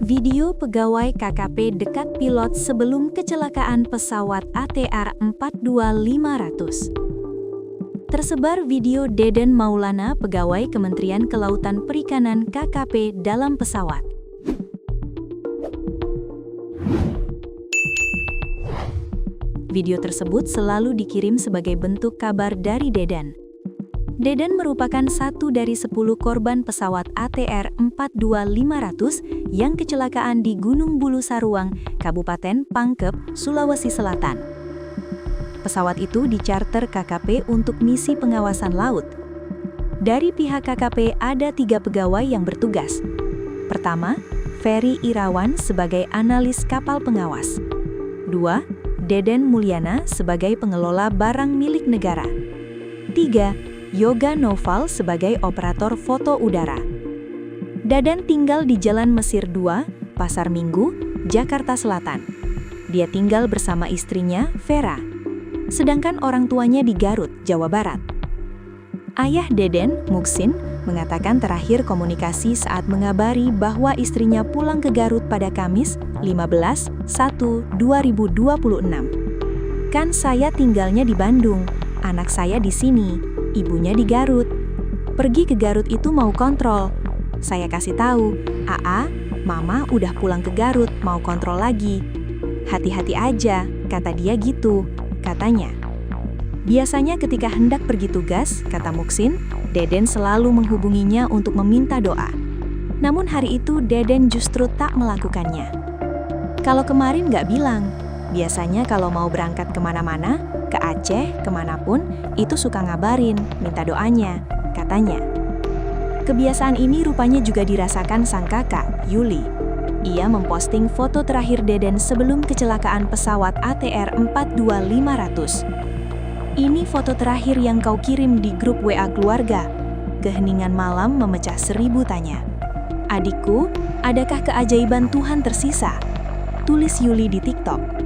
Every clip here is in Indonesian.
Video pegawai KKP dekat pilot sebelum kecelakaan pesawat ATR 42500. Tersebar video Deden Maulana, pegawai Kementerian Kelautan Perikanan KKP dalam pesawat. Video tersebut selalu dikirim sebagai bentuk kabar dari Deden. Deden merupakan satu dari 10 korban pesawat ATR 42500 yang kecelakaan di Gunung Bulu Saruang, Kabupaten Pangkep, Sulawesi Selatan. Pesawat itu dicarter KKP untuk misi pengawasan laut. Dari pihak KKP ada 3 pegawai yang bertugas. Pertama, Ferry Irawan sebagai analis kapal pengawas. 2. Deden Mulyana sebagai pengelola barang milik negara. 3. Yoga Noval sebagai operator foto udara. Deden tinggal di Jalan Mesir 2, Pasar Minggu, Jakarta Selatan. Dia tinggal bersama istrinya, Vera. Sedangkan orang tuanya di Garut, Jawa Barat. Ayah Deden, Muksin, mengatakan terakhir komunikasi saat mengabari bahwa istrinya pulang ke Garut pada Kamis, 15/1/2026. "Kan saya tinggalnya di Bandung, anak saya di sini, ibunya di Garut. Pergi ke Garut itu mau kontrol. Saya kasih tahu, "Aa, Mama udah pulang ke Garut, mau kontrol lagi. Hati-hati aja," kata dia gitu, katanya. Biasanya ketika hendak pergi tugas, kata Muksin, Deden selalu menghubunginya untuk meminta doa. Namun hari itu Deden justru tak melakukannya. Kalau kemarin nggak bilang, biasanya kalau mau berangkat kemana-mana, ke Aceh, kemanapun, itu suka ngabarin, minta doanya, katanya. Kebiasaan ini rupanya juga dirasakan sang kakak, Yuli. Ia memposting foto terakhir Deden sebelum kecelakaan pesawat ATR 42500. "Ini foto terakhir yang kau kirim di grup WA keluarga." Keheningan malam memecah 1000 tanya. "Adikku, adakah keajaiban Tuhan tersisa?" tulis Yuli di TikTok.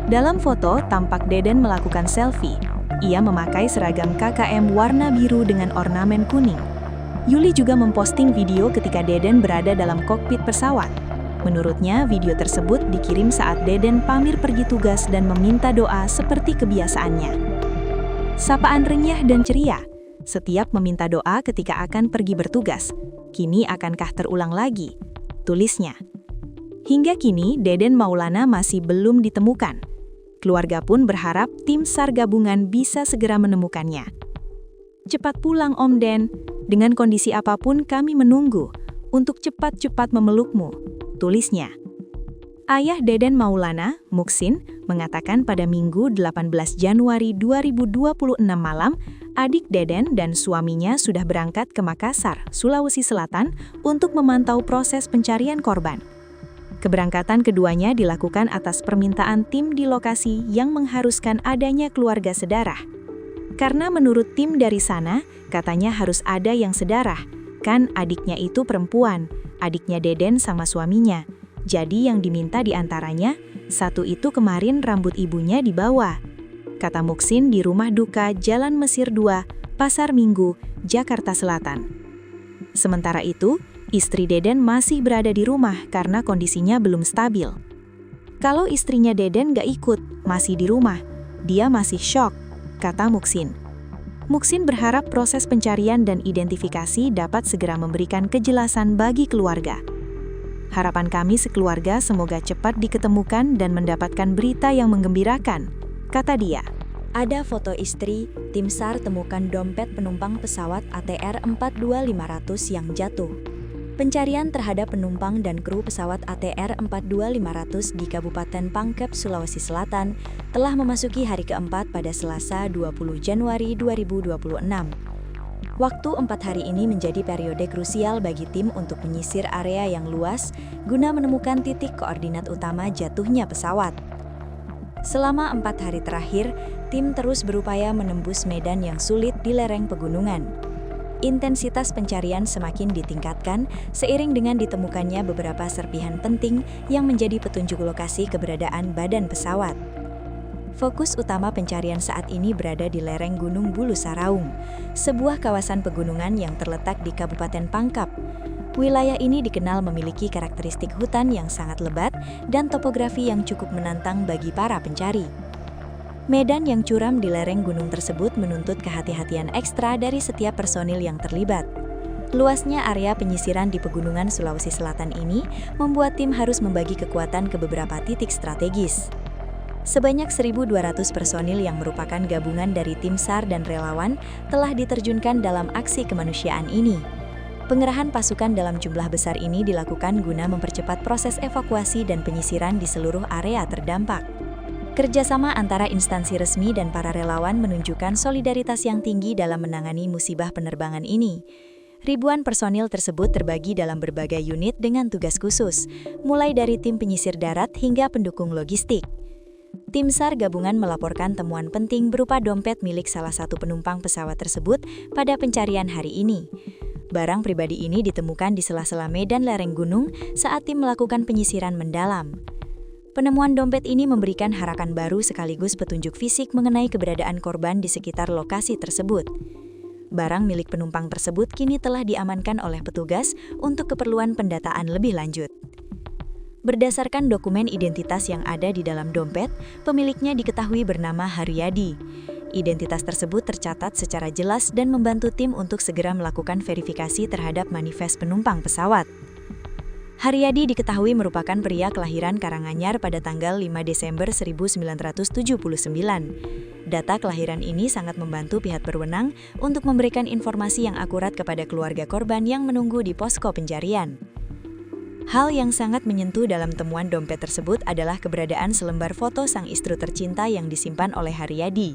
Dalam foto, tampak Deden melakukan selfie. Ia memakai seragam KKM warna biru dengan ornamen kuning. Yuli juga memposting video ketika Deden berada dalam kokpit pesawat. Menurutnya, video tersebut dikirim saat Deden pamir pergi tugas dan meminta doa seperti kebiasaannya. Sapaan renyah dan ceria, setiap meminta doa ketika akan pergi bertugas. Kini akankah terulang lagi? Tulisnya. Hingga kini, Deden Maulana masih belum ditemukan. Keluarga pun berharap tim SAR gabungan bisa segera menemukannya. "Cepat pulang Om Den, dengan kondisi apapun kami menunggu untuk cepat-cepat memelukmu," tulisnya. Ayah Deden Maulana, Muksin, mengatakan pada Minggu 18 Januari 2026 malam, adik Deden dan suaminya sudah berangkat ke Makassar, Sulawesi Selatan untuk memantau proses pencarian korban. Keberangkatan keduanya dilakukan atas permintaan tim di lokasi yang mengharuskan adanya keluarga sedarah. Karena menurut tim dari sana, katanya harus ada yang sedarah, kan adiknya itu perempuan, adiknya Deden sama suaminya. Jadi yang diminta diantaranya, satu itu kemarin rambut ibunya dibawa, kata Muksin di rumah duka Jalan Mesir 2, Pasar Minggu, Jakarta Selatan. Sementara itu, istri Deden masih berada di rumah karena kondisinya belum stabil. "Kalau istrinya Deden gak ikut, masih di rumah, dia masih syok," kata Muksin. Muksin berharap proses pencarian dan identifikasi dapat segera memberikan kejelasan bagi keluarga. "Harapan kami sekeluarga semoga cepat diketemukan dan mendapatkan berita yang menggembirakan," kata dia. Ada foto istri, tim SAR temukan dompet penumpang pesawat ATR 42500 yang jatuh. Pencarian terhadap penumpang dan kru pesawat ATR 42500 di Kabupaten Pangkep, Sulawesi Selatan telah memasuki hari keempat pada Selasa 20 Januari 2026. Waktu 4 hari ini menjadi periode krusial bagi tim untuk menyisir area yang luas guna menemukan titik koordinat utama jatuhnya pesawat. Selama 4 hari terakhir, tim terus berupaya menembus medan yang sulit di lereng pegunungan. Intensitas pencarian semakin ditingkatkan seiring dengan ditemukannya beberapa serpihan penting yang menjadi petunjuk lokasi keberadaan badan pesawat. Fokus utama pencarian saat ini berada di lereng Gunung Bulu Saraung, sebuah kawasan pegunungan yang terletak di Kabupaten Pangkep. Wilayah ini dikenal memiliki karakteristik hutan yang sangat lebat dan topografi yang cukup menantang bagi para pencari. Medan yang curam di lereng gunung tersebut menuntut kehati-hatian ekstra dari setiap personil yang terlibat. Luasnya area penyisiran di pegunungan Sulawesi Selatan ini membuat tim harus membagi kekuatan ke beberapa titik strategis. Sebanyak 1.200 personil yang merupakan gabungan dari tim SAR dan relawan telah diterjunkan dalam aksi kemanusiaan ini. Pengerahan pasukan dalam jumlah besar ini dilakukan guna mempercepat proses evakuasi dan penyisiran di seluruh area terdampak. Kerjasama antara instansi resmi dan para relawan menunjukkan solidaritas yang tinggi dalam menangani musibah penerbangan ini. Ribuan personil tersebut terbagi dalam berbagai unit dengan tugas khusus, mulai dari tim penyisir darat hingga pendukung logistik. Tim SAR gabungan melaporkan temuan penting berupa dompet milik salah satu penumpang pesawat tersebut pada pencarian hari ini. Barang pribadi ini ditemukan di sela-sela medan lereng gunung saat tim melakukan penyisiran mendalam. Penemuan dompet ini memberikan harapan baru sekaligus petunjuk fisik mengenai keberadaan korban di sekitar lokasi tersebut. Barang milik penumpang tersebut kini telah diamankan oleh petugas untuk keperluan pendataan lebih lanjut. Berdasarkan dokumen identitas yang ada di dalam dompet, pemiliknya diketahui bernama Haryadi. Identitas tersebut tercatat secara jelas dan membantu tim untuk segera melakukan verifikasi terhadap manifest penumpang pesawat. Haryadi diketahui merupakan pria kelahiran Karanganyar pada tanggal 5 Desember 1979. Data kelahiran ini sangat membantu pihak berwenang untuk memberikan informasi yang akurat kepada keluarga korban yang menunggu di posko pencarian. Hal yang sangat menyentuh dalam temuan dompet tersebut adalah keberadaan selembar foto sang istri tercinta yang disimpan oleh Haryadi.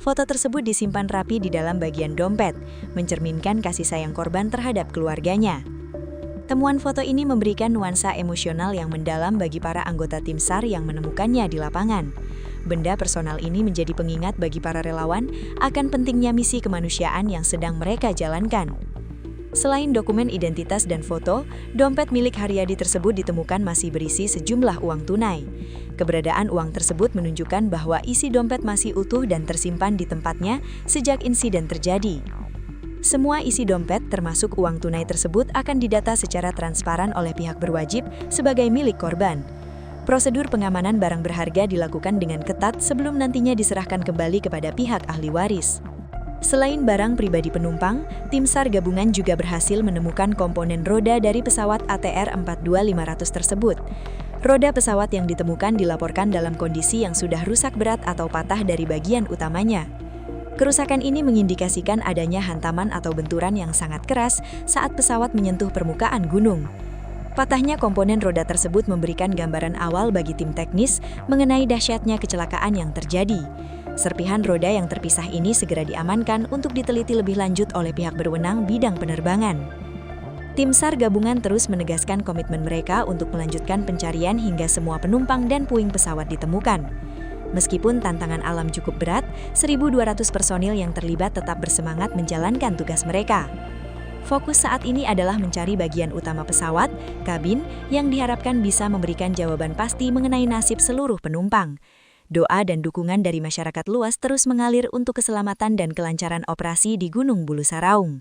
Foto tersebut disimpan rapi di dalam bagian dompet, mencerminkan kasih sayang korban terhadap keluarganya. Temuan foto ini memberikan nuansa emosional yang mendalam bagi para anggota tim SAR yang menemukannya di lapangan. Benda personal ini menjadi pengingat bagi para relawan akan pentingnya misi kemanusiaan yang sedang mereka jalankan. Selain dokumen identitas dan foto, dompet milik Haryadi tersebut ditemukan masih berisi sejumlah uang tunai. Keberadaan uang tersebut menunjukkan bahwa isi dompet masih utuh dan tersimpan di tempatnya sejak insiden terjadi. Semua isi dompet termasuk uang tunai tersebut akan didata secara transparan oleh pihak berwajib sebagai milik korban. Prosedur pengamanan barang berharga dilakukan dengan ketat sebelum nantinya diserahkan kembali kepada pihak ahli waris. Selain barang pribadi penumpang, tim SAR gabungan juga berhasil menemukan komponen roda dari pesawat ATR 42500 tersebut. Roda pesawat yang ditemukan dilaporkan dalam kondisi yang sudah rusak berat atau patah dari bagian utamanya. Kerusakan ini mengindikasikan adanya hantaman atau benturan yang sangat keras saat pesawat menyentuh permukaan gunung. Patahnya komponen roda tersebut memberikan gambaran awal bagi tim teknis mengenai dahsyatnya kecelakaan yang terjadi. Serpihan roda yang terpisah ini segera diamankan untuk diteliti lebih lanjut oleh pihak berwenang bidang penerbangan. Tim SAR gabungan terus menegaskan komitmen mereka untuk melanjutkan pencarian hingga semua penumpang dan puing pesawat ditemukan. Meskipun tantangan alam cukup berat, 1.200 personil yang terlibat tetap bersemangat menjalankan tugas mereka. Fokus saat ini adalah mencari bagian utama pesawat, kabin, yang diharapkan bisa memberikan jawaban pasti mengenai nasib seluruh penumpang. Doa dan dukungan dari masyarakat luas terus mengalir untuk keselamatan dan kelancaran operasi di Gunung Bulu Saraung.